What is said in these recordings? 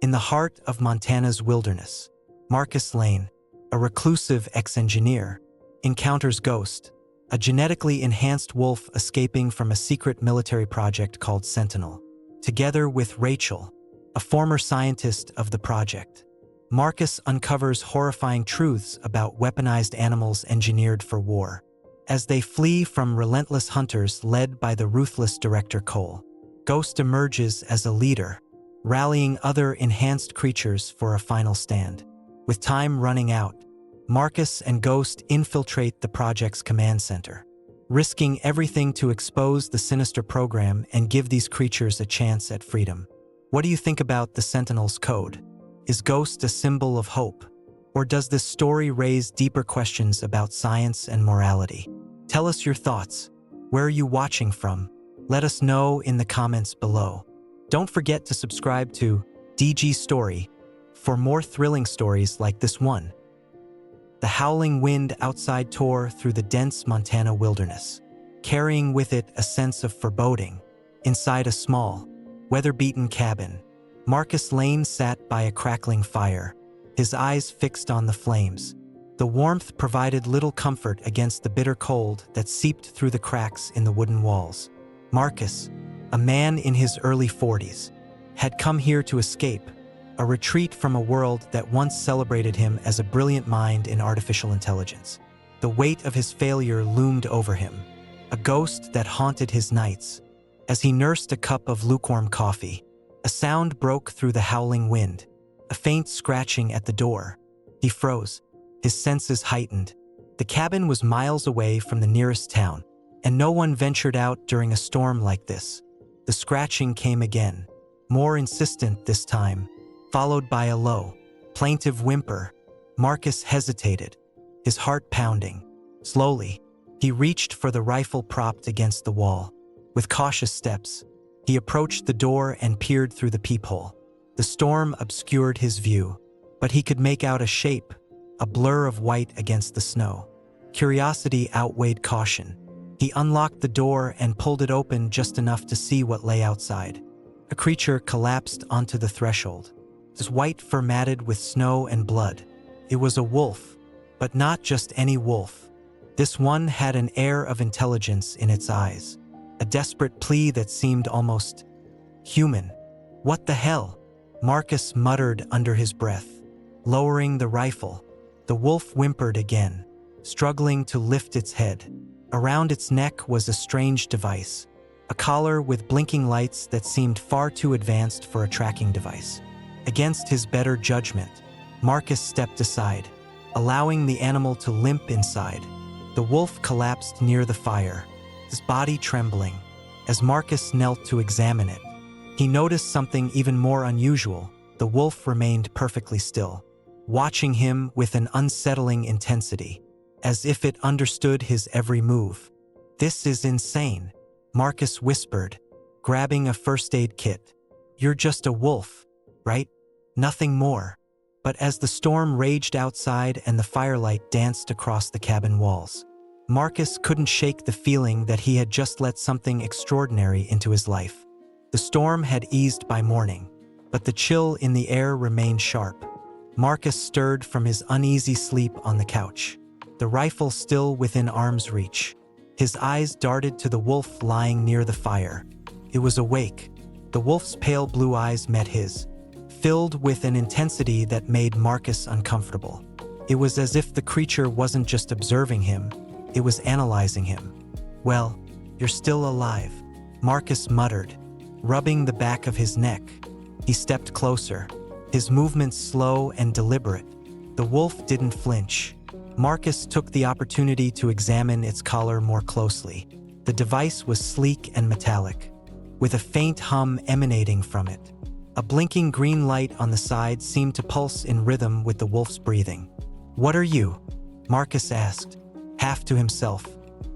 In the heart of Montana's wilderness, Marcus Lane, a reclusive ex-engineer, encounters Ghost, a genetically enhanced wolf escaping from a secret military project called Sentinel. Together with Rachel, a former scientist of the project, Marcus uncovers horrifying truths about weaponized animals engineered for war. As they flee from relentless hunters led by the ruthless Director Cole, Ghost emerges as a leader, rallying other enhanced creatures for a final stand. With time running out, Marcus and Ghost infiltrate the project's command center, risking everything to expose the sinister program and give these creatures a chance at freedom. What do you think about the Sentinel's code? Is Ghost a symbol of hope? Or does this story raise deeper questions about science and morality? Tell us your thoughts. Where are you watching from? Let us know in the comments below. Don't forget to subscribe to DG Story for more thrilling stories like this one. The howling wind outside tore through the dense Montana wilderness, carrying with it a sense of foreboding. Inside a small, weather-beaten cabin, Marcus Lane sat by a crackling fire, his eyes fixed on the flames. The warmth provided little comfort against the bitter cold that seeped through the cracks in the wooden walls. Marcus, a man in his early 40s, had come here to escape, a retreat from a world that once celebrated him as a brilliant mind in artificial intelligence. The weight of his failure loomed over him, a ghost that haunted his nights. As he nursed a cup of lukewarm coffee, a sound broke through the howling wind, a faint scratching at the door. He froze, his senses heightened. The cabin was miles away from the nearest town, and no one ventured out during a storm like this. The scratching came again, more insistent this time, followed by a low, plaintive whimper. Marcus hesitated, his heart pounding. Slowly, he reached for the rifle propped against the wall. With cautious steps, he approached the door and peered through the peephole. The storm obscured his view, but he could make out a shape, a blur of white against the snow. Curiosity outweighed caution. He unlocked the door and pulled it open just enough to see what lay outside. A creature collapsed onto the threshold, his white fur matted with snow and blood. It was a wolf, but not just any wolf. This one had an air of intelligence in its eyes, a desperate plea that seemed almost human. "What the hell?" Marcus muttered under his breath. Lowering the rifle, the wolf whimpered again, struggling to lift its head. Around its neck was a strange device, a collar with blinking lights that seemed far too advanced for a tracking device. Against his better judgment, Marcus stepped aside, allowing the animal to limp inside. The wolf collapsed near the fire, his body trembling. As Marcus knelt to examine it, he noticed something even more unusual. The wolf remained perfectly still, watching him with an unsettling intensity, as if it understood his every move. "This is insane," Marcus whispered, grabbing a first aid kit. "You're just a wolf, right? Nothing more." But as the storm raged outside and the firelight danced across the cabin walls, Marcus couldn't shake the feeling that he had just let something extraordinary into his life. The storm had eased by morning, but the chill in the air remained sharp. Marcus stirred from his uneasy sleep on the couch, the rifle still within arm's reach. His eyes darted to the wolf lying near the fire. It was awake. The wolf's pale blue eyes met his, filled with an intensity that made Marcus uncomfortable. It was as if the creature wasn't just observing him, it was analyzing him. "Well, you're still alive," Marcus muttered, rubbing the back of his neck. He stepped closer, his movements slow and deliberate. The wolf didn't flinch. Marcus took the opportunity to examine its collar more closely. The device was sleek and metallic, with a faint hum emanating from it. A blinking green light on the side seemed to pulse in rhythm with the wolf's breathing. "What are you?" Marcus asked, half to himself.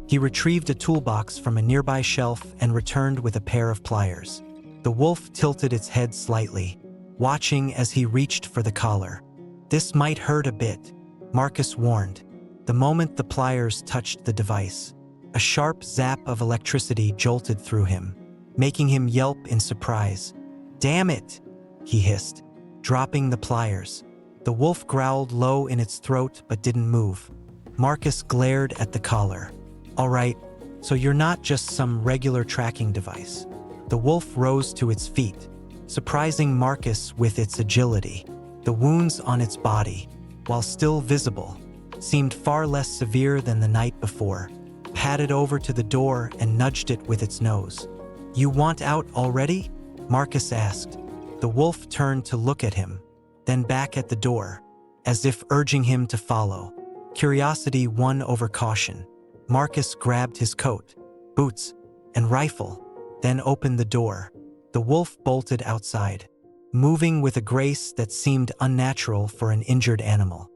He retrieved a toolbox from a nearby shelf and returned with a pair of pliers. The wolf tilted its head slightly, watching as he reached for the collar. "This might hurt a bit," Marcus warned. The moment the pliers touched the device, a sharp zap of electricity jolted through him, making him yelp in surprise. "Damn it," he hissed. dropping the pliers. The wolf growled low in its throat but didn't move. Marcus glared at the collar. "All right, so you're not just some regular tracking device." The wolf rose to its feet, surprising Marcus with its agility. The wounds on its body, while still visible, seemed far less severe than the night before. Padded over to the door and nudged it with its nose. "You want out already?" Marcus asked. The wolf turned to look at him, then back at the door, as if urging him to follow. Curiosity won over caution. Marcus grabbed his coat, boots, and rifle, then opened the door. The wolf bolted outside, moving with a grace that seemed unnatural for an injured animal.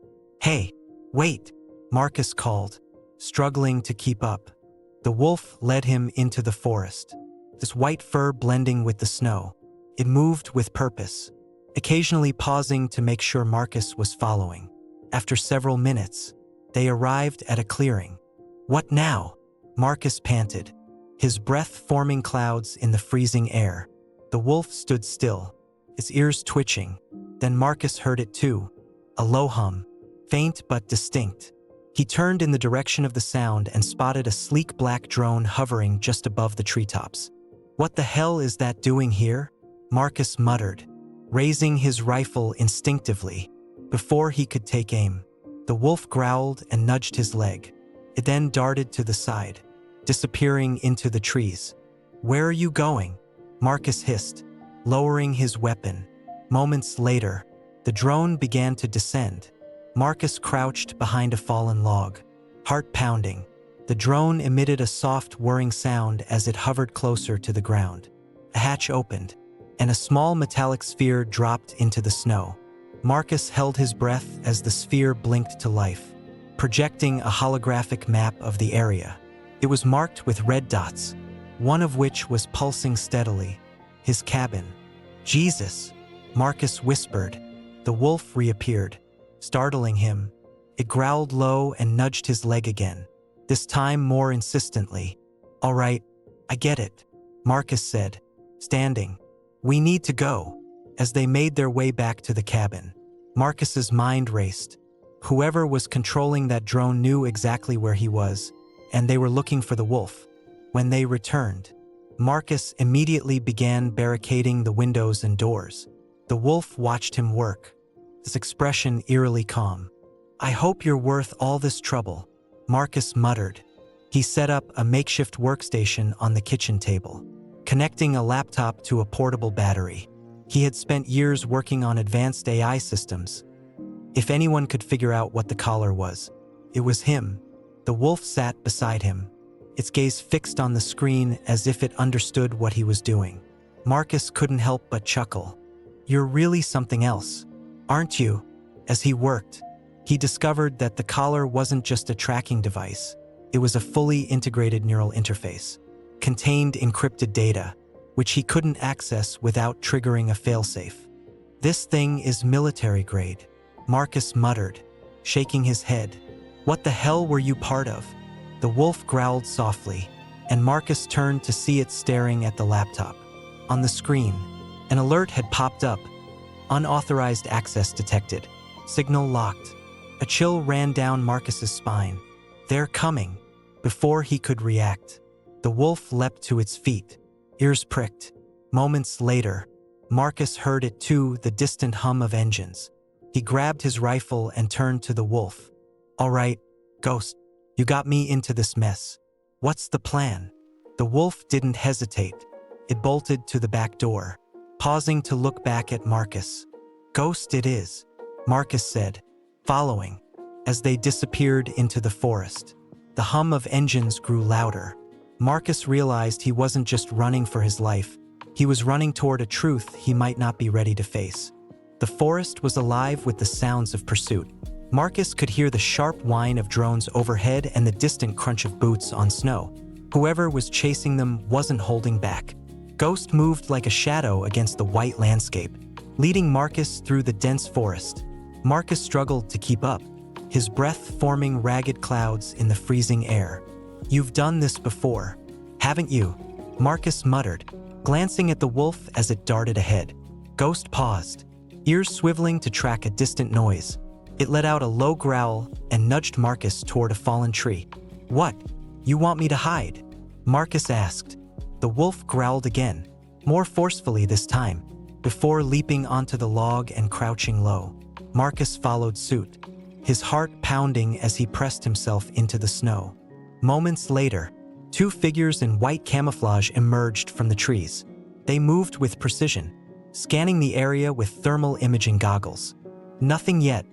"Hey, wait," Marcus called, struggling to keep up. The wolf led him into the forest, this white fur blending with the snow. It moved with purpose, occasionally pausing to make sure Marcus was following. After several minutes, they arrived at a clearing. "What now?" Marcus panted, his breath forming clouds in the freezing air. The wolf stood still, its ears twitching. Then Marcus heard it too, a low hum, faint but distinct. He turned in the direction of the sound and spotted a sleek black drone hovering just above the treetops. "What the hell is that doing here?" Marcus muttered, raising his rifle instinctively. Before he could take aim, the wolf growled and nudged his leg. It then darted to the side, disappearing into the trees. "Where are you going?" Marcus hissed, lowering his weapon. Moments later, the drone began to descend. Marcus crouched behind a fallen log, heart pounding. The drone emitted a soft whirring sound as it hovered closer to the ground. A hatch opened, and a small metallic sphere dropped into the snow. Marcus held his breath as the sphere blinked to life, projecting a holographic map of the area. It was marked with red dots, one of which was pulsing steadily. His cabin. "Jesus," Marcus whispered. The wolf reappeared, startling him. It growled low and nudged his leg again, this time more insistently. "All right, I get it," Marcus said, standing. "We need to go." As they made their way back to the cabin, Marcus's mind raced. Whoever was controlling that drone knew exactly where he was, and they were looking for the wolf. When they returned, Marcus immediately began barricading the windows and doors. The wolf watched him work, his expression eerily calm. "I hope you're worth all this trouble," Marcus muttered. He set up a makeshift workstation on the kitchen table, connecting a laptop to a portable battery. He had spent years working on advanced AI systems. If anyone could figure out what the collar was, it was him. The wolf sat beside him, its gaze fixed on the screen as if it understood what he was doing. Marcus couldn't help but chuckle. "You're really something else, aren't you?" As he worked, he discovered that the collar wasn't just a tracking device. It was a fully integrated neural interface, contained encrypted data, which he couldn't access without triggering a failsafe. "This thing is military grade," Marcus muttered, shaking his head. "What the hell were you part of?" The wolf growled softly, and Marcus turned to see it staring at the laptop. On the screen, an alert had popped up. "Unauthorized access detected. Signal locked." A chill ran down Marcus's spine. "They're coming." Before he could react, the wolf leapt to its feet, ears pricked. Moments later, Marcus heard it too, the distant hum of engines. He grabbed his rifle and turned to the wolf. "All right, Ghost, you got me into this mess. What's the plan?" The wolf didn't hesitate. It bolted to the back door, pausing to look back at Marcus. "Ghost it is," Marcus said, following. As they disappeared into the forest, the hum of engines grew louder. Marcus realized he wasn't just running for his life. He was running toward a truth he might not be ready to face. The forest was alive with the sounds of pursuit. Marcus could hear the sharp whine of drones overhead and the distant crunch of boots on snow. Whoever was chasing them wasn't holding back. Ghost moved like a shadow against the white landscape, leading Marcus through the dense forest. Marcus struggled to keep up, his breath forming ragged clouds in the freezing air. "You've done this before, haven't you?" Marcus muttered, glancing at the wolf as it darted ahead. Ghost paused. ears swiveling to track a distant noise. It let out a low growl and nudged Marcus toward a fallen tree. "What? You want me to hide?" Marcus asked. The wolf growled again, more forcefully this time, before leaping onto the log and crouching low. Marcus followed suit, his heart pounding as he pressed himself into the snow. Moments later, two figures in white camouflage emerged from the trees. They moved with precision, scanning the area with thermal imaging goggles. "Nothing yet,"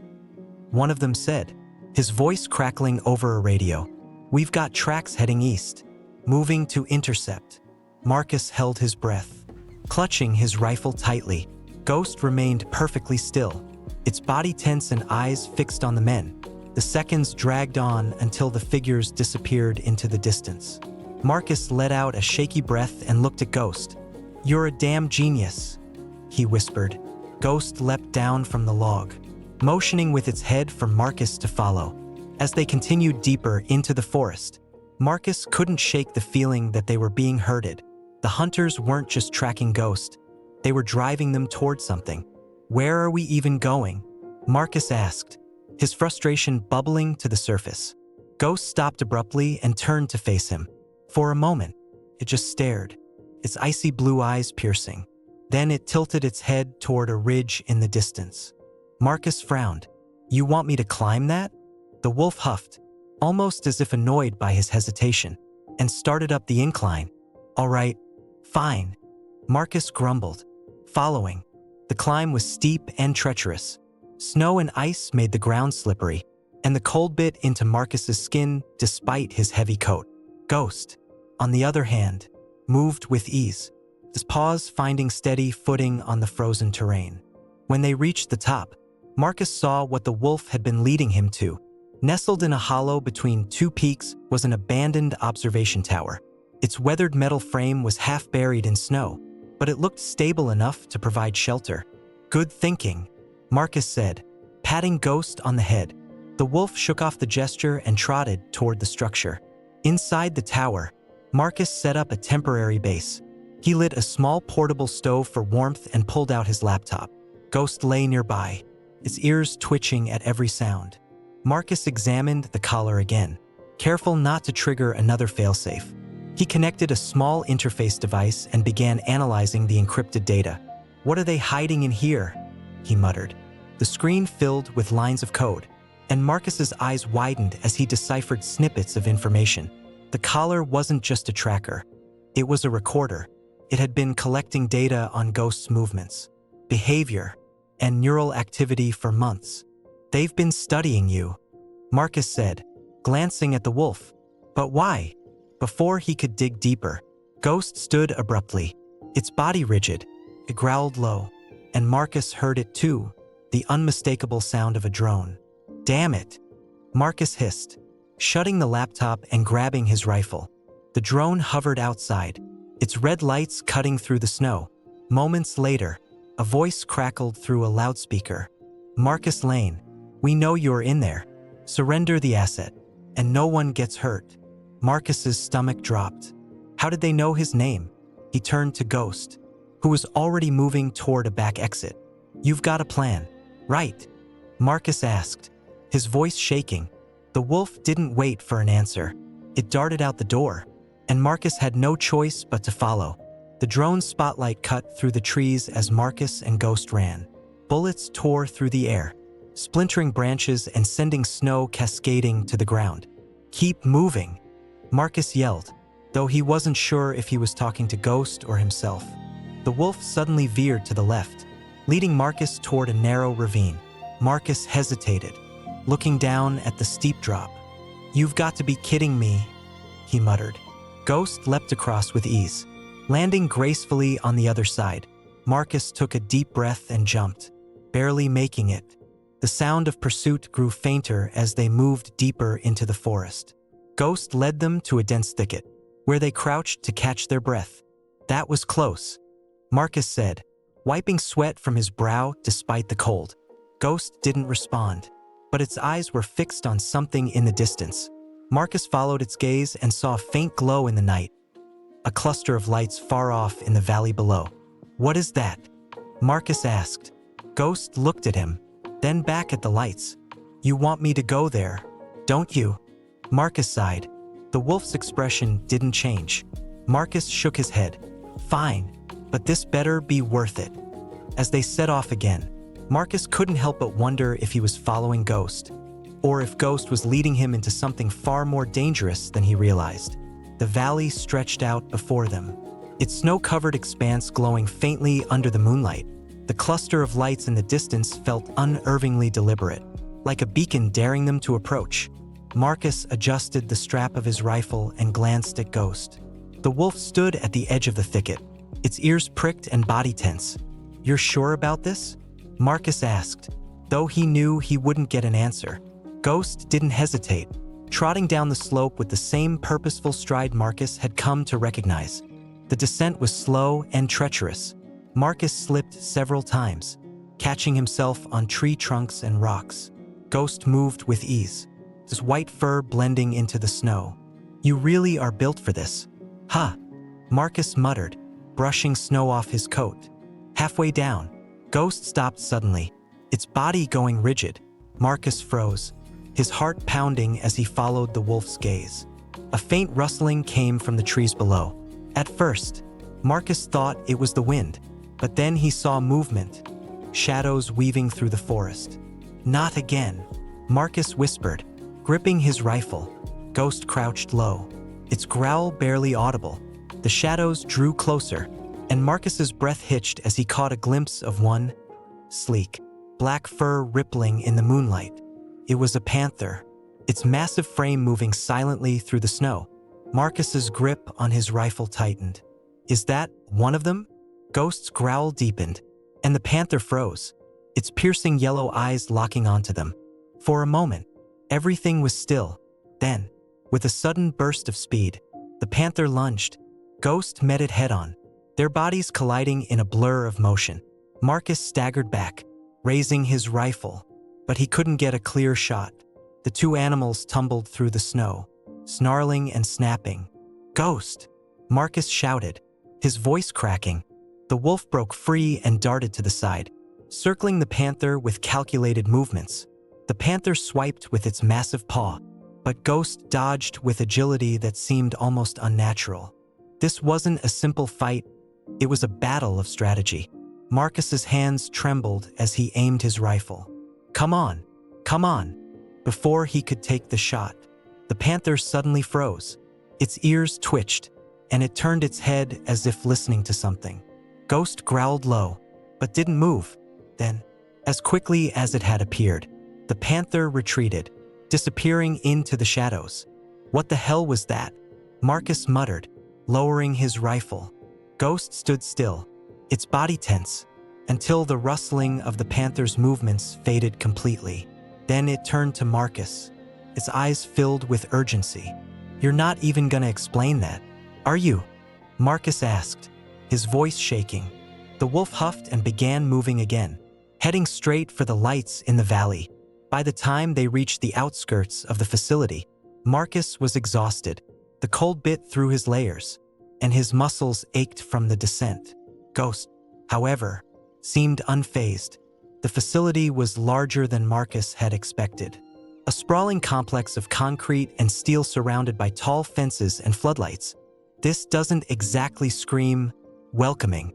one of them said, his voice crackling over a radio. "We've got tracks heading east, moving to intercept." Marcus held his breath, clutching his rifle tightly. Ghost remained perfectly still, its body tense and eyes fixed on the men. The seconds dragged on until the figures disappeared into the distance. Marcus let out a shaky breath and looked at Ghost. "You're a damn genius," he whispered. Ghost leapt down from the log, motioning with its head for Marcus to follow. As they continued deeper into the forest, Marcus couldn't shake the feeling that they were being herded. The hunters weren't just tracking Ghost, they were driving them toward something. "Where are we even going?" Marcus asked, his frustration bubbling to the surface. Ghost stopped abruptly and turned to face him. For a moment, it just stared, its icy blue eyes piercing. Then it tilted its head toward a ridge in the distance. Marcus frowned. "You want me to climb that?" The wolf huffed, almost as if annoyed by his hesitation, and started up the incline. "All right, fine," Marcus grumbled, following. The climb was steep and treacherous. Snow and ice made the ground slippery, and the cold bit into Marcus's skin despite his heavy coat. Ghost, on the other hand, moved with ease, his paws finding steady footing on the frozen terrain. When they reached the top, Marcus saw what the wolf had been leading him to. Nestled in a hollow between two peaks was an abandoned observation tower. Its weathered metal frame was half buried in snow, but it looked stable enough to provide shelter. "Good thinking," Marcus said, patting Ghost on the head. The wolf shook off the gesture and trotted toward the structure. Inside the tower, Marcus set up a temporary base. He lit a small portable stove for warmth and pulled out his laptop. Ghost lay nearby, its ears twitching at every sound. Marcus examined the collar again, careful not to trigger another failsafe. He connected a small interface device and began analyzing the encrypted data. "What are they hiding in here?" he muttered. The screen filled with lines of code, and Marcus's eyes widened as he deciphered snippets of information. The collar wasn't just a tracker. It was a recorder. It had been collecting data on Ghost's movements, behavior, and neural activity for months. "They've been studying you," Marcus said, glancing at the wolf. "But why?" Before he could dig deeper, Ghost stood abruptly, its body rigid. It growled low, and Marcus heard it too, the unmistakable sound of a drone. "Damn it," Marcus hissed, shutting the laptop and grabbing his rifle. The drone hovered outside, its red lights cutting through the snow. Moments later, a voice crackled through a loudspeaker. "Marcus Lane, we know you're in there. Surrender the asset, and no one gets hurt." Marcus's stomach dropped. How did they know his name? He turned to Ghost, who was already moving toward a back exit. "You've got a plan, right?" Marcus asked, his voice shaking. The wolf didn't wait for an answer. It darted out the door, and Marcus had no choice but to follow. The drone's spotlight cut through the trees as Marcus and Ghost ran. Bullets tore through the air, splintering branches and sending snow cascading to the ground. "Keep moving," Marcus yelled, though he wasn't sure if he was talking to Ghost or himself. The wolf suddenly veered to the left, leading Marcus toward a narrow ravine. Marcus hesitated, looking down at the steep drop. "You've got to be kidding me," he muttered. Ghost leapt across with ease, landing gracefully on the other side. Marcus took a deep breath and jumped, barely making it. The sound of pursuit grew fainter as they moved deeper into the forest. Ghost led them to a dense thicket, where they crouched to catch their breath. "That was close," Marcus said, wiping sweat from his brow despite the cold. Ghost didn't respond, but its eyes were fixed on something in the distance. Marcus followed its gaze and saw a faint glow in the night, a cluster of lights far off in the valley below. "What is that?" Marcus asked, Ghost looked at him, then back at the lights. "You want me to go there, don't you?" Marcus sighed. The wolf's expression didn't change. Marcus shook his head. "Fine, but this better be worth it." As they set off again, Marcus couldn't help but wonder if he was following Ghost, or if Ghost was leading him into something far more dangerous than he realized. The valley stretched out before them, its snow-covered expanse glowing faintly under the moonlight. The cluster of lights in the distance felt unnervingly deliberate, like a beacon daring them to approach. Marcus adjusted the strap of his rifle and glanced at Ghost. The wolf stood at the edge of the thicket, its ears pricked and body tense. "You're sure about this?" Marcus asked, though he knew he wouldn't get an answer. Ghost didn't hesitate, trotting down the slope with the same purposeful stride Marcus had come to recognize. The descent was slow and treacherous. Marcus slipped several times, catching himself on tree trunks and rocks. Ghost moved with ease, his white fur blending into the snow. "You really are built for this." "Huh," Marcus muttered, brushing snow off his coat. Halfway down, Ghost stopped suddenly, its body going rigid. Marcus froze, his heart pounding as he followed the wolf's gaze. A faint rustling came from the trees below. At first, Marcus thought it was the wind, but then he saw movement, shadows weaving through the forest. "Not again," Marcus whispered, gripping his rifle. Ghost crouched low, its growl barely audible. The shadows drew closer, and Marcus's breath hitched as he caught a glimpse of one, sleek, black fur rippling in the moonlight. It was a panther, its massive frame moving silently through the snow. Marcus's grip on his rifle tightened. "Is that one of them?" Ghost's growl deepened, and the panther froze, its piercing yellow eyes locking onto them. For a moment, everything was still. Then, with a sudden burst of speed, the panther lunged. Ghost met it head-on, their bodies colliding in a blur of motion. Marcus staggered back, raising his rifle, but he couldn't get a clear shot. The two animals tumbled through the snow, snarling and snapping. "Ghost!" Marcus shouted, his voice cracking. The wolf broke free and darted to the side, circling the panther with calculated movements. The panther swiped with its massive paw, but Ghost dodged with agility that seemed almost unnatural. This wasn't a simple fight, it was a battle of strategy. Marcus's hands trembled as he aimed his rifle. Come on! Come on!" Before he could take the shot, the panther suddenly froze. Its ears twitched, and it turned its head as if listening to something. Ghost growled low, but didn't move. Then, as quickly as it had appeared, the panther retreated, disappearing into the shadows. "What the hell was that?" Marcus muttered, lowering his rifle. Ghost stood still, its body tense, until the rustling of the panther's movements faded completely. Then it turned to Marcus, its eyes filled with urgency. "You're not even gonna explain that, are you?" Marcus asked, his voice shaking. The wolf huffed and began moving again, heading straight for the lights in the valley. By the time they reached the outskirts of the facility, Marcus was exhausted. The cold bit through his layers, and his muscles ached from the descent. Ghost, however, seemed unfazed. The facility was larger than Marcus had expected. A sprawling complex of concrete and steel surrounded by tall fences and floodlights. "This doesn't exactly scream welcoming,"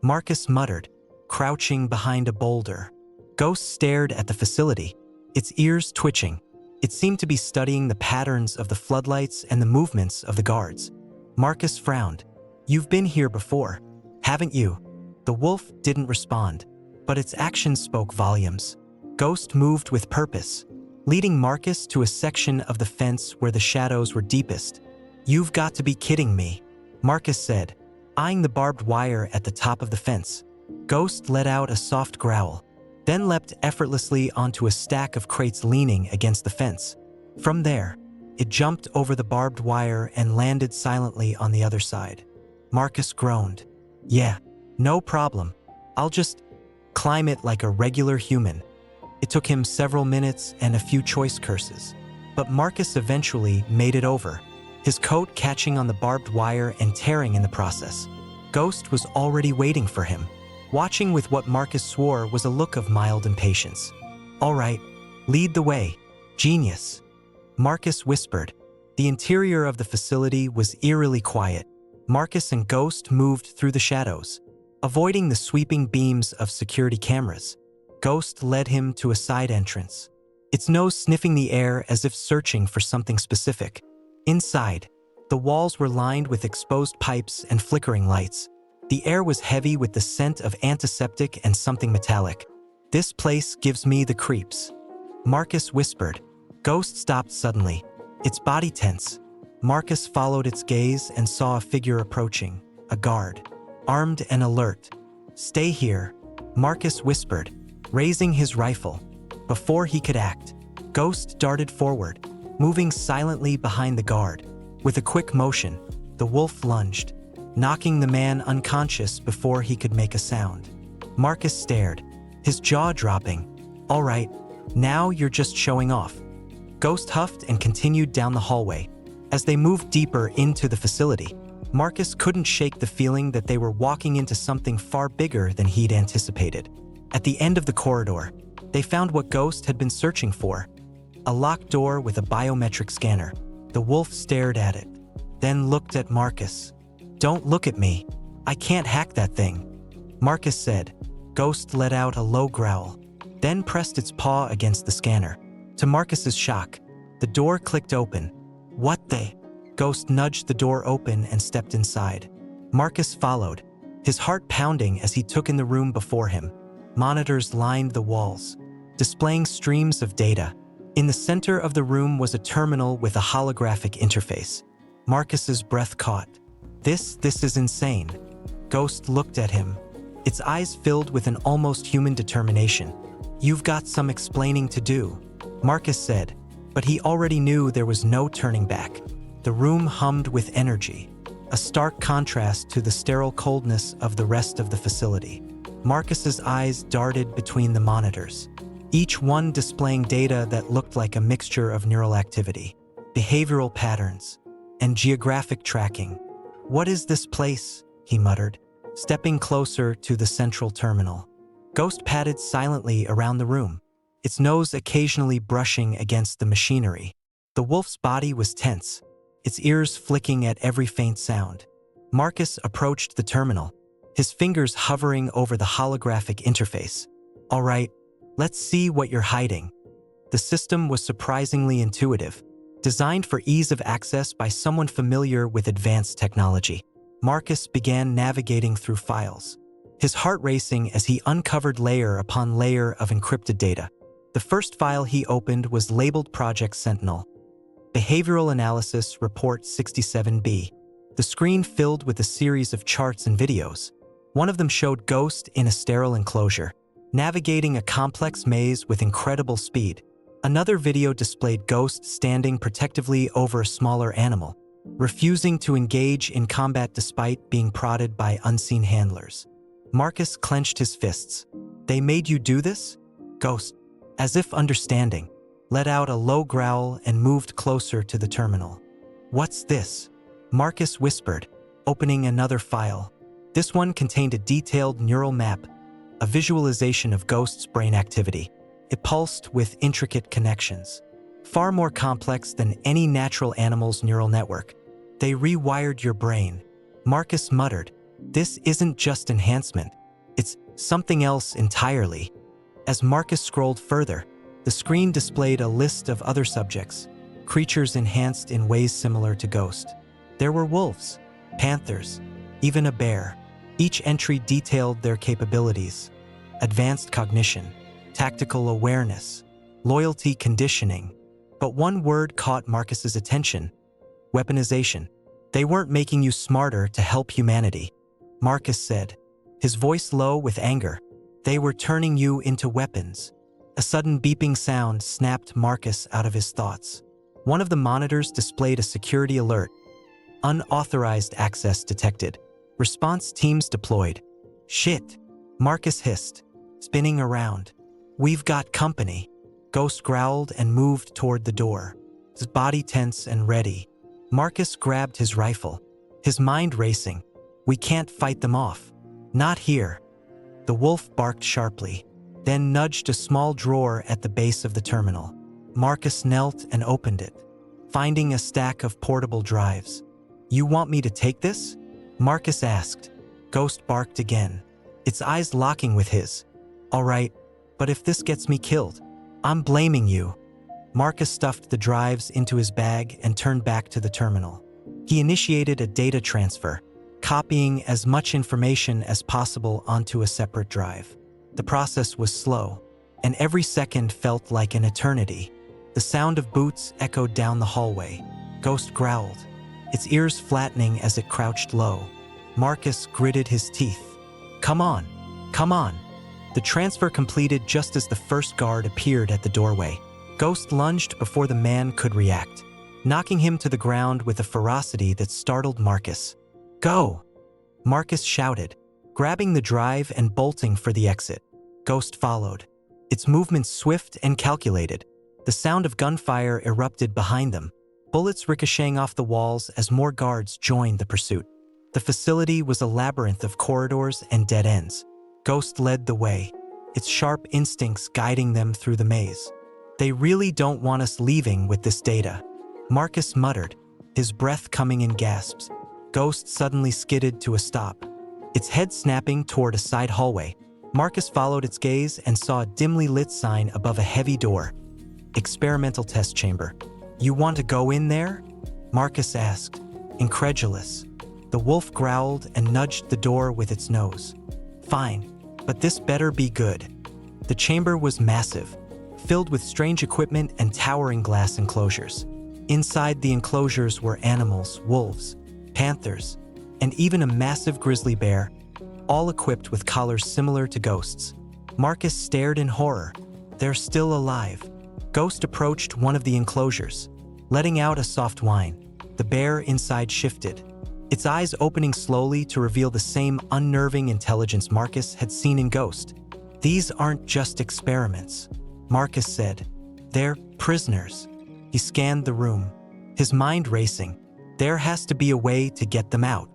Marcus muttered, crouching behind a boulder. Ghost stared at the facility, its ears twitching. It seemed to be studying the patterns of the floodlights and the movements of the guards. Marcus frowned. "You've been here before, haven't you?" The wolf didn't respond, but its actions spoke volumes. Ghost moved with purpose, leading Marcus to a section of the fence where the shadows were deepest. "You've got to be kidding me," Marcus said, eyeing the barbed wire at the top of the fence. Ghost let out a soft growl, then leapt effortlessly onto a stack of crates leaning against the fence. From there, it jumped over the barbed wire and landed silently on the other side. Marcus groaned. "Yeah, no problem. I'll just climb it like a regular human." It took him several minutes and a few choice curses, but Marcus eventually made it over, his coat catching on the barbed wire and tearing in the process. Ghost was already waiting for him, watching with what Marcus swore was a look of mild impatience. "All right, lead the way, genius," Marcus whispered. The interior of the facility was eerily quiet. Marcus and Ghost moved through the shadows, avoiding the sweeping beams of security cameras. Ghost led him to a side entrance, its nose sniffing the air as if searching for something specific. Inside, the walls were lined with exposed pipes and flickering lights. The air was heavy with the scent of antiseptic and something metallic. "This place gives me the creeps," Marcus whispered. Ghost stopped suddenly, its body tense. Marcus followed its gaze and saw a figure approaching, a guard, armed and alert. "Stay here," Marcus whispered, raising his rifle. Before he could act, Ghost darted forward, moving silently behind the guard. With a quick motion, the wolf lunged, knocking the man unconscious before he could make a sound. Marcus stared, his jaw dropping. "All right, now you're just showing off." Ghost huffed and continued down the hallway. As they moved deeper into the facility, Marcus couldn't shake the feeling that they were walking into something far bigger than he'd anticipated. At the end of the corridor, they found what Ghost had been searching for, a locked door with a biometric scanner. The wolf stared at it, then looked at Marcus. "Don't look at me. I can't hack that thing," Marcus said. Ghost let out a low growl, then pressed its paw against the scanner. To Marcus's shock, the door clicked open. "What the?" Ghost nudged the door open and stepped inside. Marcus followed, his heart pounding as he took in the room before him. Monitors lined the walls, displaying streams of data. In the center of the room was a terminal with a holographic interface. Marcus's breath caught. This is insane." Ghost looked at him, its eyes filled with an almost human determination. "You've got some explaining to do," Marcus said, but he already knew there was no turning back. The room hummed with energy, a stark contrast to the sterile coldness of the rest of the facility. Marcus's eyes darted between the monitors, each one displaying data that looked like a mixture of neural activity, behavioral patterns, and geographic tracking. "What is this place?" he muttered, stepping closer to the central terminal. Ghost padded silently around the room, its nose occasionally brushing against the machinery. The wolf's body was tense, its ears flicking at every faint sound. Marcus approached the terminal, his fingers hovering over the holographic interface. "All right, let's see what you're hiding." The system was surprisingly intuitive, designed for ease of access by someone familiar with advanced technology. Marcus began navigating through files, his heart racing as he uncovered layer upon layer of encrypted data. The first file he opened was labeled Project Sentinel. Behavioral Analysis Report 67B. The screen filled with a series of charts and videos. One of them showed Ghost in a sterile enclosure, navigating a complex maze with incredible speed. Another video displayed Ghost standing protectively over a smaller animal, refusing to engage in combat despite being prodded by unseen handlers. Marcus clenched his fists. "They made you do this?" Ghost, as if understanding, let out a low growl and moved closer to the terminal. "What's this?" Marcus whispered, opening another file. This one contained a detailed neural map, a visualization of Ghost's brain activity. It pulsed with intricate connections, far more complex than any natural animal's neural network. "They rewired your brain," Marcus muttered. "This isn't just enhancement, it's something else entirely." As Marcus scrolled further, the screen displayed a list of other subjects, creatures enhanced in ways similar to Ghost. There were wolves, panthers, even a bear. Each entry detailed their capabilities: advanced cognition, tactical awareness, loyalty conditioning. But one word caught Marcus's attention: weaponization. "They weren't making you smarter to help humanity," Marcus said, his voice low with anger. "They were turning you into weapons." A sudden beeping sound snapped Marcus out of his thoughts. One of the monitors displayed a security alert. "Unauthorized access detected. Response teams deployed." "Shit," Marcus hissed, spinning around. "We've got company." Ghost growled and moved toward the door, his body tense and ready. Marcus grabbed his rifle, his mind racing. "We can't fight them off. Not here." The wolf barked sharply, then nudged a small drawer at the base of the terminal. Marcus knelt and opened it, finding a stack of portable drives. "You want me to take this?" Marcus asked. Ghost barked again, its eyes locking with his. "All right, but if this gets me killed, I'm blaming you." Marcus stuffed the drives into his bag and turned back to the terminal. He initiated a data transfer, copying as much information as possible onto a separate drive. The process was slow, and every second felt like an eternity. The sound of boots echoed down the hallway. Ghost growled, its ears flattening as it crouched low. Marcus gritted his teeth. Come on. The transfer completed just as the first guard appeared at the doorway. Ghost lunged before the man could react, knocking him to the ground with a ferocity that startled Marcus. "Go!" Marcus shouted, grabbing the drive and bolting for the exit. Ghost followed, its movements swift and calculated. The sound of gunfire erupted behind them, bullets ricocheting off the walls as more guards joined the pursuit. The facility was a labyrinth of corridors and dead ends. Ghost led the way, its sharp instincts guiding them through the maze. "They really don't want us leaving with this data," Marcus muttered, his breath coming in gasps. Ghost suddenly skidded to a stop, its head snapping toward a side hallway. Marcus followed its gaze and saw a dimly lit sign above a heavy door. "Experimental test chamber. You want to go in there?" Marcus asked, incredulous. The wolf growled and nudged the door with its nose. "Fine, but this better be good." The chamber was massive, filled with strange equipment and towering glass enclosures. Inside the enclosures were animals, wolves, panthers, and even a massive grizzly bear, all equipped with collars similar to Ghost's. Marcus stared in horror. "They're still alive." Ghost approached one of the enclosures, letting out a soft whine. The bear inside shifted, its eyes opening slowly to reveal the same unnerving intelligence Marcus had seen in Ghost. "These aren't just experiments," Marcus said. "They're prisoners." He scanned the room, his mind racing. There has to be a way to get them out.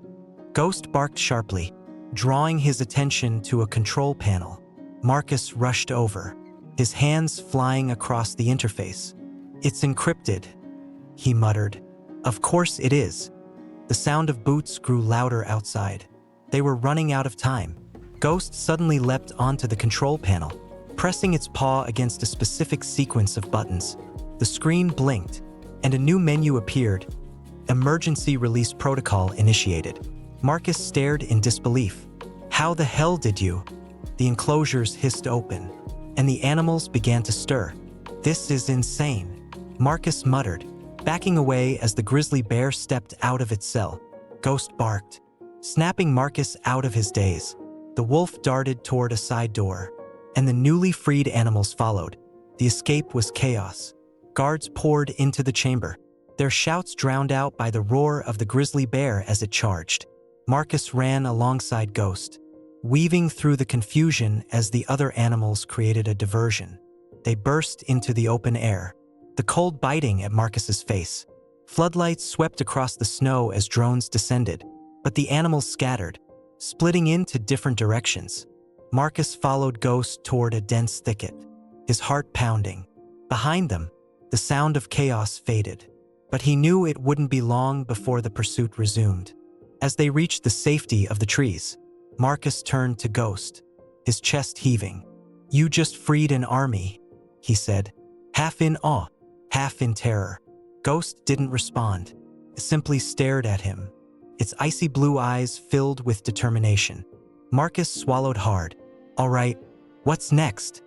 Ghost barked sharply, drawing his attention to a control panel. Marcus rushed over, his hands flying across the interface. "It's encrypted," he muttered. "Of course it is." The sound of boots grew louder outside. They were running out of time. Ghost suddenly leapt onto the control panel, pressing its paw against a specific sequence of buttons. The screen blinked, and a new menu appeared. Emergency release protocol initiated. Marcus stared in disbelief. "How the hell did you?" The enclosures hissed open, and the animals began to stir. "This is insane," Marcus muttered, backing away as the grizzly bear stepped out of its cell. Ghost barked, snapping Marcus out of his daze. The wolf darted toward a side door, and the newly freed animals followed. The escape was chaos. Guards poured into the chamber, their shouts drowned out by the roar of the grizzly bear as it charged. Marcus ran alongside Ghost, weaving through the confusion as the other animals created a diversion. They burst into the open air, the cold biting at Marcus's face. Floodlights swept across the snow as drones descended, but the animals scattered, splitting into different directions. Marcus followed Ghost toward a dense thicket, his heart pounding. Behind them, the sound of chaos faded, but he knew it wouldn't be long before the pursuit resumed. As they reached the safety of the trees, Marcus turned to Ghost, his chest heaving. "You just freed an army," he said, half in awe, half in terror. Ghost didn't respond. It simply stared at him, its icy blue eyes filled with determination. Marcus swallowed hard. "All right, what's next?"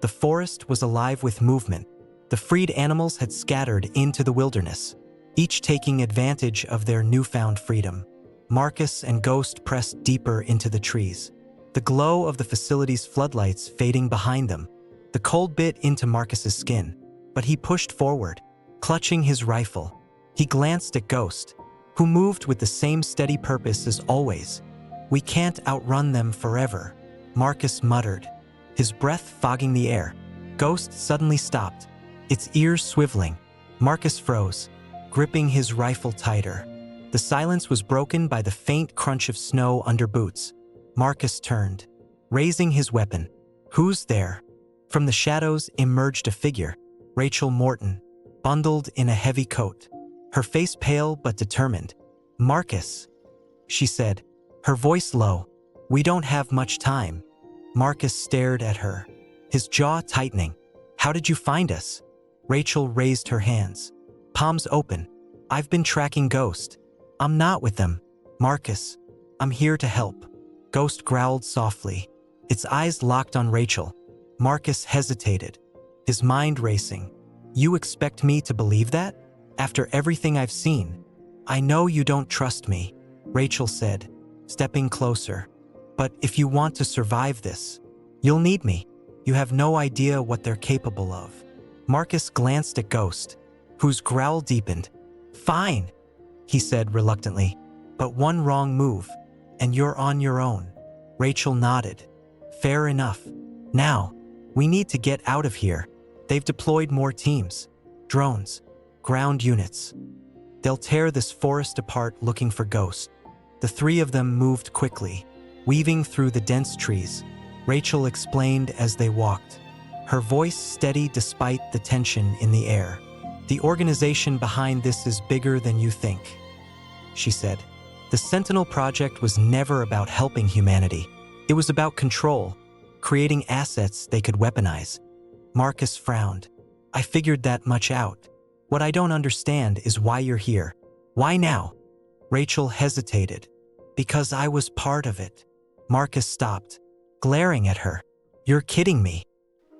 The forest was alive with movement. The freed animals had scattered into the wilderness, each taking advantage of their newfound freedom. Marcus and Ghost pressed deeper into the trees, the glow of the facility's floodlights fading behind them. The cold bit into Marcus's skin, but he pushed forward, clutching his rifle. He glanced at Ghost, who moved with the same steady purpose as always. "We can't outrun them forever," Marcus muttered, his breath fogging the air. Ghost suddenly stopped, its ears swiveling. Marcus froze, gripping his rifle tighter. The silence was broken by the faint crunch of snow under boots. Marcus turned, raising his weapon. "Who's there?" From the shadows emerged a figure, Rachel Morton, bundled in a heavy coat, her face pale but determined. "Marcus," she said, her voice low. "We don't have much time." Marcus stared at her, his jaw tightening. "How did you find us?" Rachel raised her hands, palms open. "I've been tracking Ghost. I'm not with them." "Marcus, I'm here to help." Ghost growled softly, its eyes locked on Rachel. Marcus hesitated, his mind racing. "You expect me to believe that? After everything I've seen?" "I know you don't trust me," Rachel said, stepping closer. "But if you want to survive this, you'll need me. You have no idea what they're capable of." Marcus glanced at Ghost, whose growl deepened. "Fine," he said reluctantly, "but one wrong move, and you're on your own." Rachel nodded. "Fair enough. Now, we need to get out of here. They've deployed more teams, drones, ground units. They'll tear this forest apart looking for Ghost." The three of them moved quickly, weaving through the dense trees. Rachel explained as they walked, her voice steady despite the tension in the air. "The organization behind this is bigger than you think," she said. "The Sentinel project was never about helping humanity. It was about control, creating assets they could weaponize." Marcus frowned. "I figured that much out. What I don't understand is why you're here. Why now?" Rachel hesitated. "Because I was part of it." Marcus stopped, glaring at her. "You're kidding me."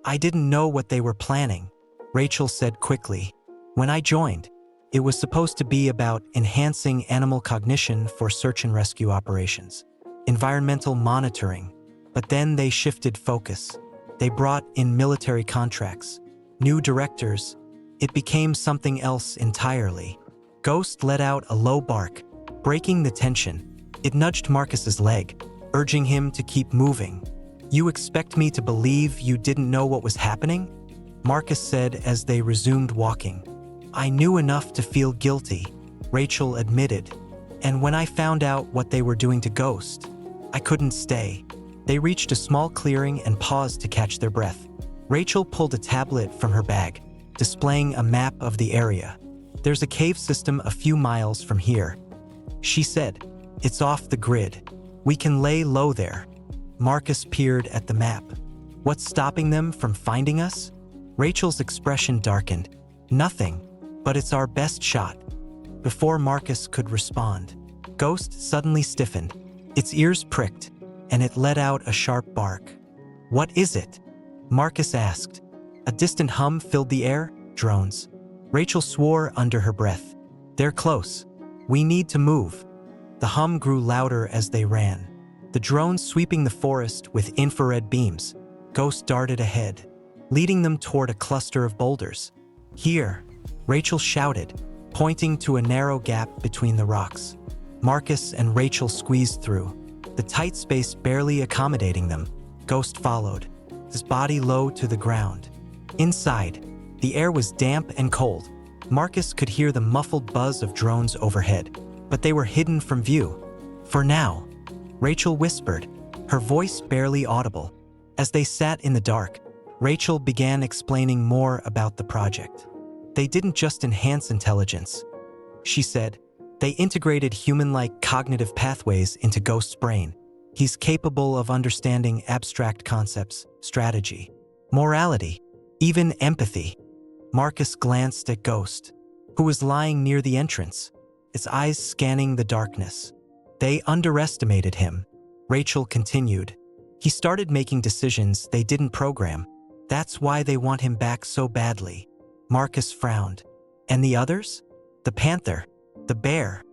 "I didn't know what they were planning," Rachel said quickly. "When I joined, it was supposed to be about enhancing animal cognition for search and rescue operations, environmental monitoring. But then they shifted focus. They brought in military contracts, new directors. It became something else entirely." Ghost let out a low bark, breaking the tension. It nudged Marcus's leg, urging him to keep moving. "You expect me to believe you didn't know what was happening?" Marcus said as they resumed walking. "I knew enough to feel guilty," Rachel admitted. "And when I found out what they were doing to Ghost, I couldn't stay." They reached a small clearing and paused to catch their breath. Rachel pulled a tablet from her bag, displaying a map of the area. "There's a cave system a few miles from here," she said. "It's off the grid. We can lay low there." Marcus peered at the map. "What's stopping them from finding us?" Rachel's expression darkened. "Nothing, but it's our best shot." Before Marcus could respond, Ghost suddenly stiffened. Its ears pricked, and it let out a sharp bark. "What is it?" Marcus asked. A distant hum filled the air. "Drones." Rachel swore under her breath. "They're close. We need to move." The hum grew louder as they ran, the drones sweeping the forest with infrared beams. Ghost darted ahead, leading them toward a cluster of boulders. "Here," Rachel shouted, pointing to a narrow gap between the rocks. Marcus and Rachel squeezed through, the tight space barely accommodating them. Ghost followed, his body low to the ground. Inside, the air was damp and cold. Marcus could hear the muffled buzz of drones overhead, but they were hidden from view. "For now," Rachel whispered, her voice barely audible. As they sat in the dark, Rachel began explaining more about the project. "They didn't just enhance intelligence," she said. "They integrated human-like cognitive pathways into Ghost's brain. He's capable of understanding abstract concepts, strategy, morality, even empathy." Marcus glanced at Ghost, who was lying near the entrance, its eyes scanning the darkness. "They underestimated him," Rachel continued. "He started making decisions they didn't program. That's why they want him back so badly." Marcus frowned. "And the others? The panther, the bear?"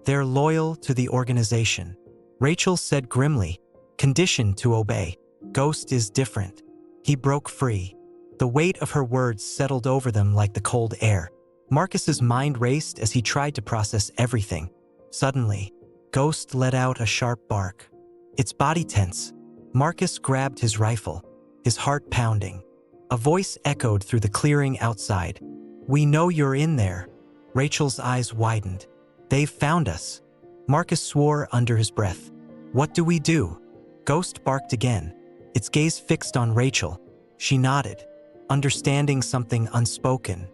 "They're loyal to the organization," Rachel said grimly, "conditioned to obey. Ghost is different. He broke free." The weight of her words settled over them like the cold air. Marcus's mind raced as he tried to process everything. Suddenly, Ghost let out a sharp bark, its body tense. Marcus grabbed his rifle, his heart pounding. A voice echoed through the clearing outside. "We know you're in there." Rachel's eyes widened. "They've found us." Marcus swore under his breath. "What do we do?" Ghost barked again, its gaze fixed on Rachel. She nodded, understanding something unspoken.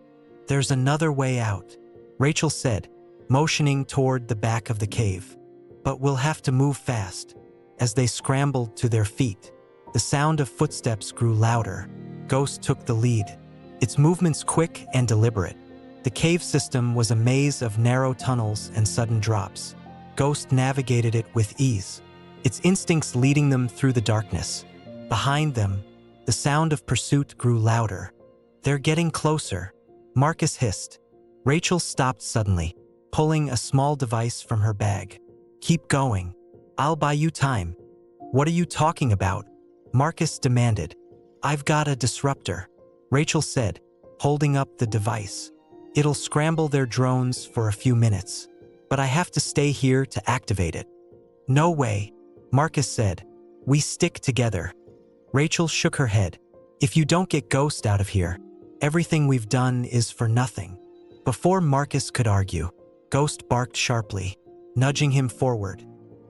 "There's another way out," Rachel said, motioning toward the back of the cave. "But we'll have to move fast." As they scrambled to their feet, the sound of footsteps grew louder. Ghost took the lead, its movements quick and deliberate. The cave system was a maze of narrow tunnels and sudden drops. Ghost navigated it with ease, its instincts leading them through the darkness. Behind them, the sound of pursuit grew louder. "They're getting closer," Marcus hissed. Rachel stopped suddenly, pulling a small device from her bag. "Keep going. I'll buy you time." "What are you talking about?" Marcus demanded. "I've got a disruptor," Rachel said, holding up the device. "It'll scramble their drones for a few minutes, but I have to stay here to activate it." "No way," Marcus said. "We stick together." Rachel shook her head. "If you don't get Ghost out of here, everything we've done is for nothing." Before Marcus could argue, Ghost barked sharply, nudging him forward.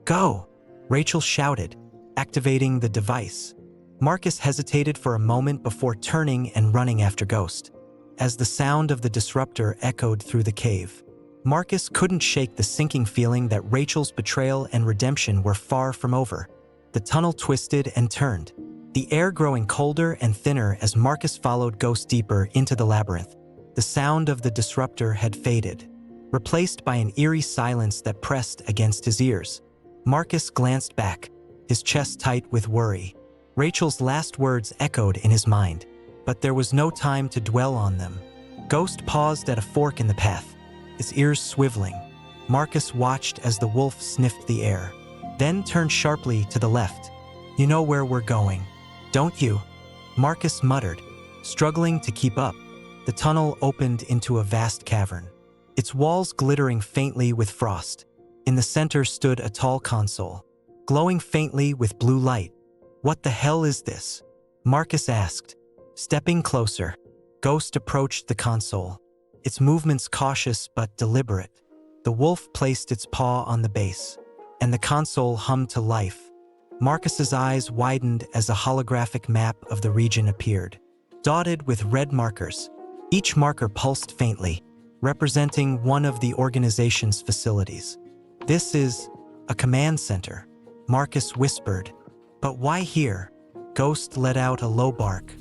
"Go!" Rachel shouted, activating the device. Marcus hesitated for a moment before turning and running after Ghost. As the sound of the disruptor echoed through the cave, Marcus couldn't shake the sinking feeling that Rachel's betrayal and redemption were far from over. The tunnel twisted and turned, the air growing colder and thinner as Marcus followed Ghost deeper into the labyrinth. The sound of the disruptor had faded, replaced by an eerie silence that pressed against his ears. Marcus glanced back, his chest tight with worry. Rachel's last words echoed in his mind, but there was no time to dwell on them. Ghost paused at a fork in the path, his ears swiveling. Marcus watched as the wolf sniffed the air, then turned sharply to the left. "You know where we're going, don't you?" Marcus muttered, struggling to keep up. The tunnel opened into a vast cavern, its walls glittering faintly with frost. In the center stood a tall console, glowing faintly with blue light. "What the hell is this?" Marcus asked. Stepping closer, Ghost approached the console, its movements cautious but deliberate. The wolf placed its paw on the base, and the console hummed to life. Marcus's eyes widened as a holographic map of the region appeared, dotted with red markers. Each marker pulsed faintly, representing one of the organization's facilities. "This is a command center," Marcus whispered. "But why here?" Ghost let out a low bark,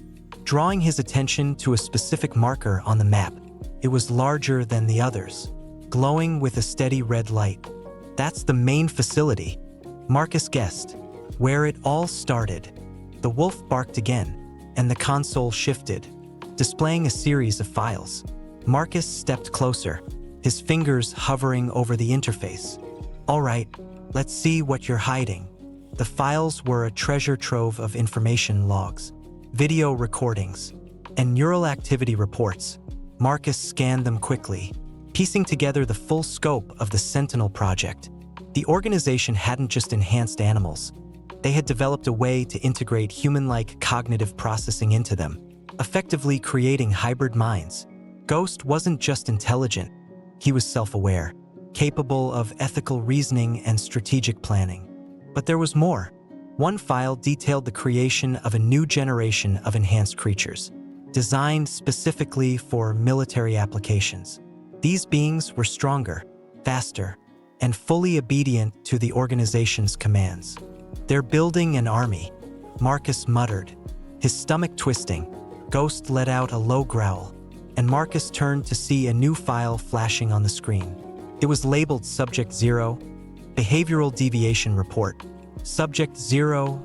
drawing his attention to a specific marker on the map. It was larger than the others, glowing with a steady red light. "That's the main facility," Marcus guessed, "where it all started." The wolf barked again, and the console shifted, displaying a series of files. Marcus stepped closer, his fingers hovering over the interface. "All right, let's see what you're hiding." The files were a treasure trove of information logs, video recordings, and neural activity reports. Marcus scanned them quickly, piecing together the full scope of the Sentinel project. The organization hadn't just enhanced animals. They had developed a way to integrate human-like cognitive processing into them, effectively creating hybrid minds. Ghost wasn't just intelligent, he was self-aware, capable of ethical reasoning and strategic planning. But there was more. One file detailed the creation of a new generation of enhanced creatures, designed specifically for military applications. These beings were stronger, faster, and fully obedient to the organization's commands. "They're building an army," Marcus muttered, his stomach twisting. Ghost let out a low growl, and Marcus turned to see a new file flashing on the screen. It was labeled Subject 0, Behavioral Deviation Report. "Subject 0,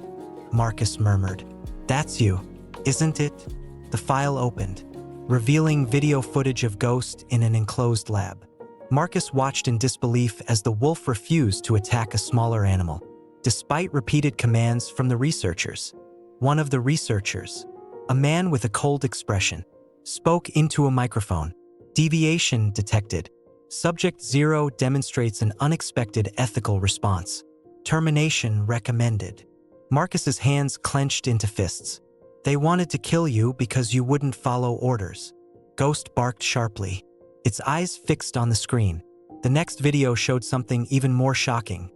Marcus murmured. "That's you, isn't it?" The file opened, revealing video footage of Ghost in an enclosed lab. Marcus watched in disbelief as the wolf refused to attack a smaller animal, despite repeated commands from the researchers. One of the researchers, a man with a cold expression, spoke into a microphone. "Deviation detected. Subject 0 demonstrates an unexpected ethical response. Termination recommended." Marcus's hands clenched into fists. "They wanted to kill you because you wouldn't follow orders." Ghost barked sharply, its eyes fixed on the screen. The next video showed something even more shocking.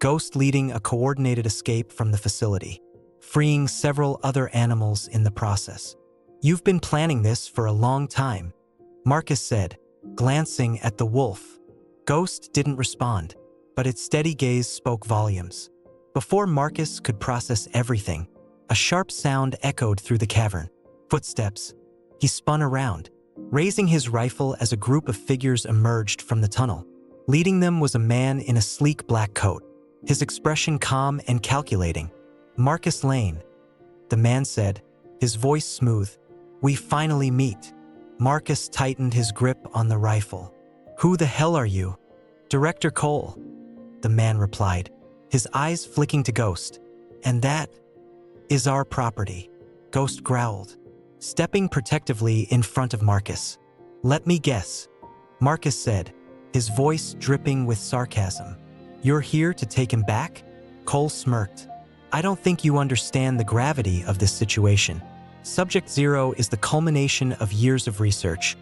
Ghost leading a coordinated escape from the facility. freeing several other animals in the process. "You've been planning this for a long time," Marcus said, glancing at the wolf. Ghost didn't respond, but its steady gaze spoke volumes. Before Marcus could process everything, a sharp sound echoed through the cavern. Footsteps. He spun around, raising his rifle as a group of figures emerged from the tunnel. Leading them was a man in a sleek black coat, his expression calm and calculating. "Marcus Lane," the man said, his voice smooth. "We finally meet." Marcus tightened his grip on the rifle. "Who the hell are you?" "Director Cole," the man replied, his eyes flicking to Ghost. "And that is our property," Ghost growled, stepping protectively in front of Marcus. "Let me guess," Marcus said, his voice dripping with sarcasm. "You're here to take him back?" Cole smirked. "I don't think you understand the gravity of this situation. Subject Zero is the culmination of years of research,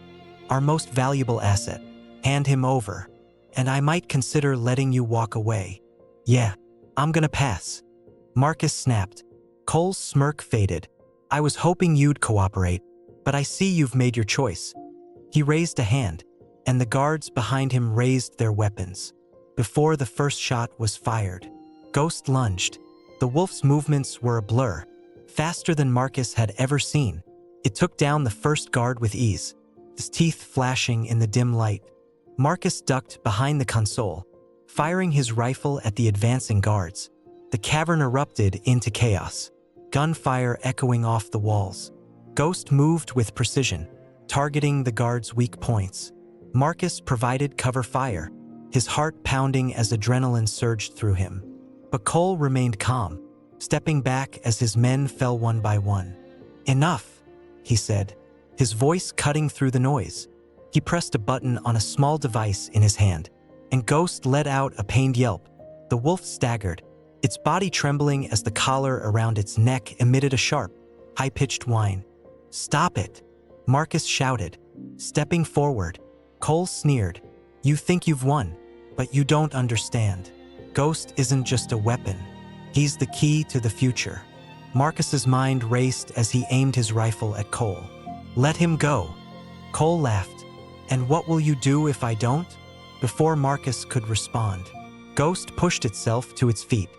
our most valuable asset. Hand him over, and I might consider letting you walk away." "Yeah, I'm gonna pass," Marcus snapped. Cole's smirk faded. "I was hoping you'd cooperate, but I see you've made your choice." He raised a hand, and the guards behind him raised their weapons. Before the first shot was fired, Ghost lunged. The wolf's movements were a blur, faster than Marcus had ever seen. It took down the first guard with ease, his teeth flashing in the dim light. Marcus ducked behind the console, firing his rifle at the advancing guards. The cavern erupted into chaos, gunfire echoing off the walls. Ghost moved with precision, targeting the guards' weak points. Marcus provided cover fire, his heart pounding as adrenaline surged through him. But Cole remained calm, stepping back as his men fell one by one. "Enough," he said, his voice cutting through the noise. He pressed a button on a small device in his hand, and Ghost let out a pained yelp. The wolf staggered, its body trembling as the collar around its neck emitted a sharp, high-pitched whine. "Stop it," Marcus shouted, stepping forward. Cole sneered. "You think you've won, but you don't understand. Ghost isn't just a weapon. He's the key to the future." Marcus's mind raced as he aimed his rifle at Cole. "Let him go." Cole laughed. "And what will you do if I don't?" Before Marcus could respond, Ghost pushed itself to its feet,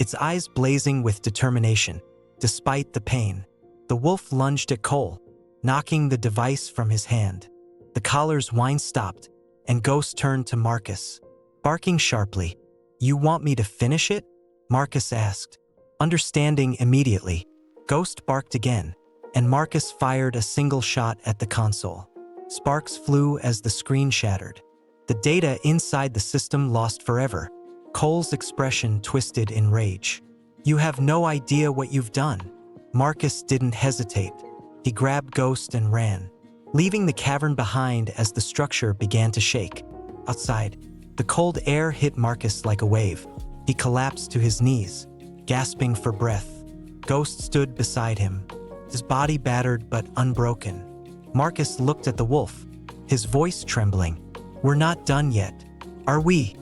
its eyes blazing with determination. Despite the pain, the wolf lunged at Cole, knocking the device from his hand. The collar's whine stopped, and Ghost turned to Marcus, barking sharply. "You want me to finish it?" Marcus asked. Understanding immediately, Ghost barked again, and Marcus fired a single shot at the console. Sparks flew as the screen shattered. The data inside the system lost forever. Cole's expression twisted in rage. "You have no idea what you've done." Marcus didn't hesitate. He grabbed Ghost and ran, leaving the cavern behind as the structure began to shake. Outside, the cold air hit Marcus like a wave. He collapsed to his knees, gasping for breath. Ghost stood beside him, his body battered but unbroken. Marcus looked at the wolf, his voice trembling. "We're not done yet, are we?"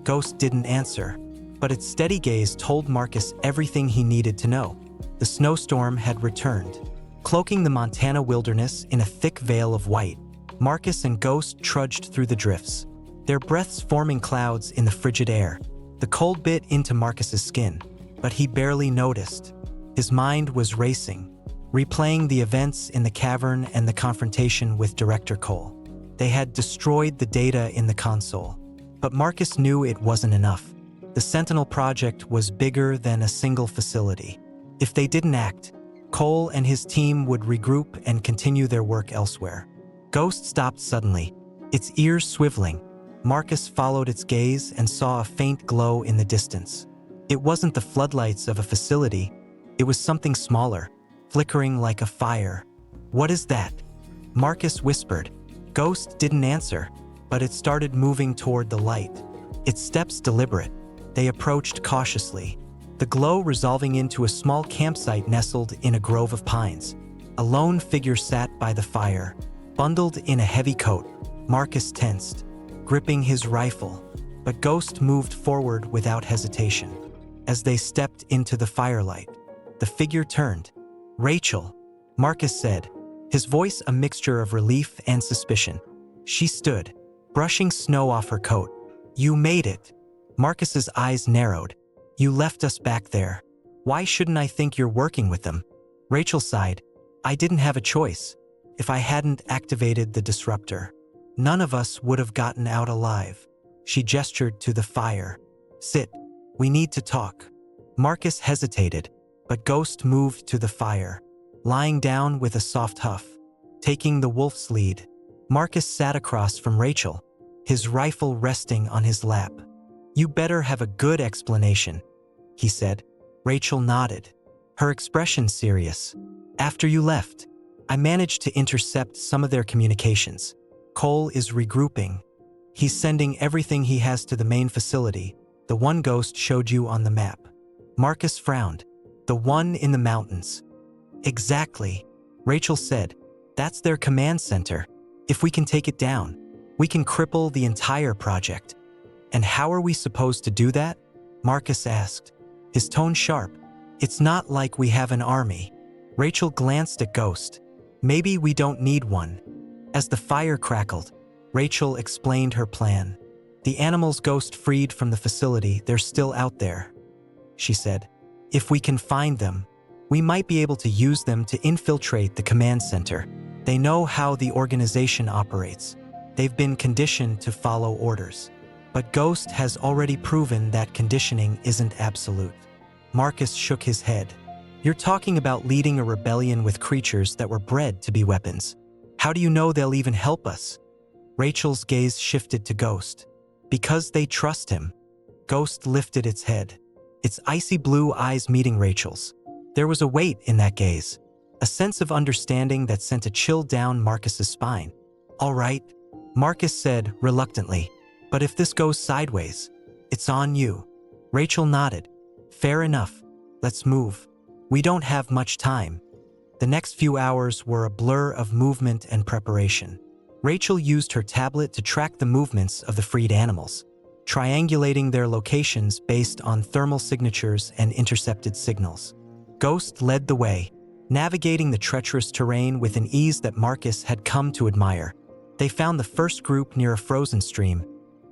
Ghost didn't answer, but its steady gaze told Marcus everything he needed to know. The snowstorm had returned, cloaking the Montana wilderness in a thick veil of white. Marcus and Ghost trudged through the drifts, their breaths forming clouds in the frigid air. The cold bit into Marcus's skin, but he barely noticed. His mind was racing, replaying the events in the cavern and the confrontation with Director Cole. They had destroyed the data in the console, but Marcus knew it wasn't enough. The Sentinel project was bigger than a single facility. If they didn't act, Cole and his team would regroup and continue their work elsewhere. Ghost stopped suddenly, its ears swiveling. Marcus followed its gaze and saw a faint glow in the distance. It wasn't the floodlights of a facility. It was something smaller, flickering like a fire. "What is that?" Marcus whispered. Ghost didn't answer, but it started moving toward the light, its steps deliberate. They approached cautiously, the glow resolving into a small campsite nestled in a grove of pines. A lone figure sat by the fire, bundled in a heavy coat. Marcus tensed, gripping his rifle, but Ghost moved forward without hesitation. As they stepped into the firelight, The figure turned. "Rachel," Marcus said, his voice a mixture of relief and suspicion. She stood, brushing snow off her coat. "You made it." Marcus's eyes narrowed. "You left us back there. Why shouldn't I think you're working with them?" Rachel sighed. "I didn't have a choice. If I hadn't activated the disruptor, none of us would have gotten out alive." She gestured to the fire. "Sit. We need to talk." Marcus hesitated, but Ghost moved to the fire, lying down with a soft huff, taking the wolf's lead. Marcus sat across from Rachel, his rifle resting on his lap. "You better have a good explanation," he said. Rachel nodded, her expression serious. "After you left, I managed to intercept some of their communications. Cole is regrouping. He's sending everything he has to the main facility, the one Ghost showed you on the map." Marcus frowned. "The one in the mountains." "Exactly," Rachel said. "That's their command center. If we can take it down, we can cripple the entire project." "And how are we supposed to do that?" Marcus asked, his tone sharp. "It's not like we have an army." Rachel glanced at Ghost. "Maybe we don't need one." As the fire crackled, Rachel explained her plan. "The animals Ghost freed from the facility, they're still out there," she said. "If we can find them, we might be able to use them to infiltrate the command center. They know how the organization operates. They've been conditioned to follow orders. But Ghost has already proven that conditioning isn't absolute." Marcus shook his head. "You're talking about leading a rebellion with creatures that were bred to be weapons. How do you know they'll even help us?" Rachel's gaze shifted to Ghost. "Because they trust him." Ghost lifted its head, its icy blue eyes meeting Rachel's. There was a weight in that gaze, a sense of understanding that sent a chill down Marcus's spine. "All right," Marcus said reluctantly, "but if this goes sideways, it's on you." Rachel nodded. "Fair enough. Let's move. We don't have much time." The next few hours were a blur of movement and preparation. Rachel used her tablet to track the movements of the freed animals, triangulating their locations based on thermal signatures and intercepted signals. Ghost led the way, navigating the treacherous terrain with an ease that Marcus had come to admire. They found the first group near a frozen stream,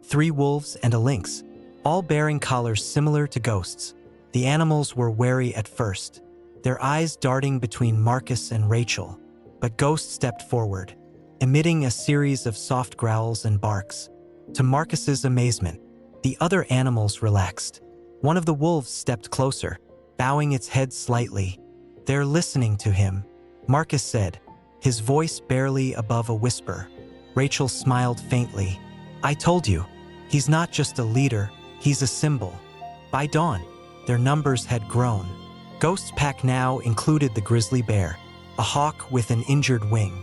3 wolves and a lynx, all bearing collars similar to Ghost's. The animals were wary at first, their eyes darting between Marcus and Rachel, but Ghost stepped forward, emitting a series of soft growls and barks. To Marcus's amazement, the other animals relaxed. One of the wolves stepped closer, bowing its head slightly. "They're listening to him," Marcus said, his voice barely above a whisper. Rachel smiled faintly. "I told you, he's not just a leader, he's a symbol." By dawn, their numbers had grown. Ghost's pack now included the grizzly bear, a hawk with an injured wing,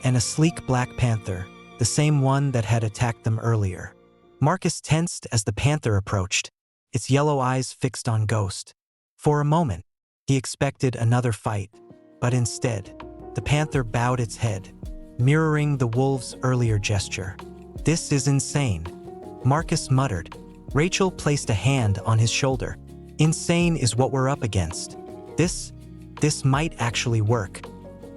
and a sleek black panther, the same one that had attacked them earlier. Marcus tensed as the panther approached, its yellow eyes fixed on Ghost. For a moment, he expected another fight, but instead, the panther bowed its head, mirroring the wolf's earlier gesture. "This is insane," Marcus muttered. Rachel placed a hand on his shoulder. "Insane is what we're up against. This might actually work."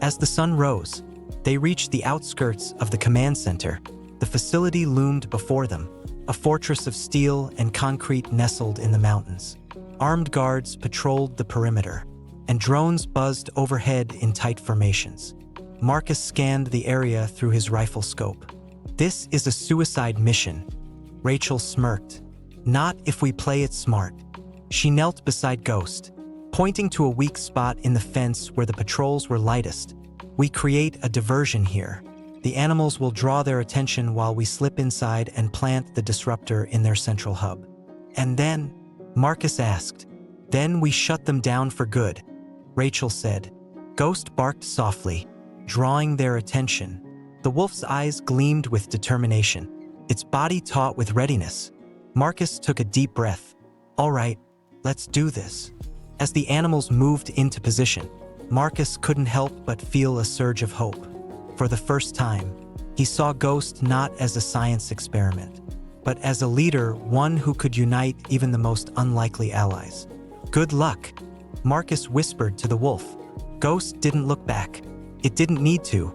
As the sun rose, they reached the outskirts of the command center. The facility loomed before them, a fortress of steel and concrete nestled in the mountains. Armed guards patrolled the perimeter, and drones buzzed overhead in tight formations. Marcus scanned the area through his rifle scope. "This is a suicide mission," Rachel smirked. "Not if we play it smart." She knelt beside Ghost, pointing to a weak spot in the fence where the patrols were lightest. "We create a diversion here. The animals will draw their attention while we slip inside and plant the disruptor in their central hub." "And then?" Marcus asked. "Then we shut them down for good," Rachel said. Ghost barked softly, drawing their attention. The wolf's eyes gleamed with determination, its body taut with readiness. Marcus took a deep breath. "All right, let's do this." As the animals moved into position, Marcus couldn't help but feel a surge of hope. For the first time, he saw Ghost not as a science experiment, but as a leader, one who could unite even the most unlikely allies. "Good luck," Marcus whispered to the wolf. Ghost didn't look back. It didn't need to.